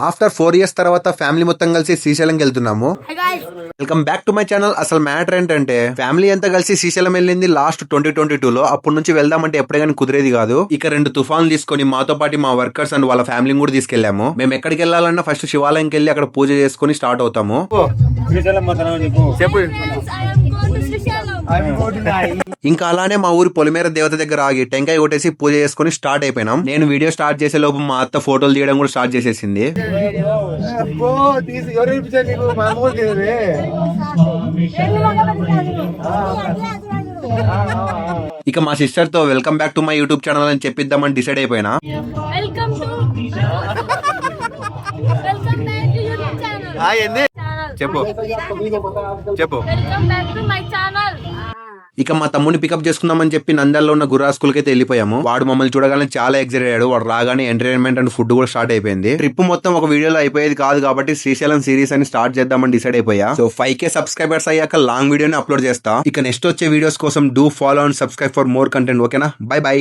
After 4 years తర్వాత family మొత్తం కలిసి శ్రీశైలంకి వెళ్తున్నాము. Welcome back to my channel. అసలు మ్యాటర్ ఏంటంటే ఫ్యామిలీ అంతా కలిసి శ్రీశైలం వెళ్ళింది లాస్ట్ 2022లో. అప్పటి నుంచి వెళ్దామంటే ఎప్పుడే కానీ కుదిరేది కాదు. ఇక 2 తుఫాన్లు తీసుకొని మాతో పాటు మా వర్కర్స్ అండ్ వాళ్ళ ఫ్యామిలీని కూడా తీసుకెళ్లాము. మేము ఎక్కడికి వెళ్ళాలన్నా ఫస్ట్ శివాలయంకి వెళ్ళి అక్కడ పూజ చేసుకుని స్టార్ట్ అవుతాము. ఇంకా అలానే మా ఊరి పొలిమేర దేవత దగ్గర ఆగి టెంకాయ కొట్టేసి పూజ చేసుకుని స్టార్ట్ అయిపోయినాం. నేను వీడియో స్టార్ట్ చేసే లోపు మా అత్త ఫోటోలు తీయడం కూడా స్టార్ట్ చేసేసింది. ఇక మా సిస్టర్ తో welcome back to my YouTube channel అని చెప్పిద్దామని డిసైడ్ అయిపోయినా. చెప్పు చెప్పు. ఇక మా తమ్ముడిని పికప్ చేసుకుందామని చెప్పి నంద్యాలలో ఉన్న గుర్రా స్కూల్ కి అయితే వెళ్ళిపోయాము. వాడు మమ్మల్ని చూడగానే చాలా ఎక్సైట్ అయ్యాడు. వాడు రాగానే ఎంటర్టైన్మెంట్ అండ్ ఫుడ్ కూడా స్టార్ట్ అయిపోయింది. ట్రిప్ మొత్తం ఒక వీడియోలో అయిపోయేది కాదు కాబట్టి శ్రీశైలం సిరీస్ అని స్టార్ట్ చేద్దామని డిసైడ్ అయిపోయా. సో 5K సబ్స్క్రైబర్స్ అయ్యాక లాంగ్ వీడియోని అప్లోడ్ చేస్తా. ఇక నెక్స్ట్ వచ్చే వీడియోస్ కోసం do follow and subscribe for more content. ఓకేనా? Bye by.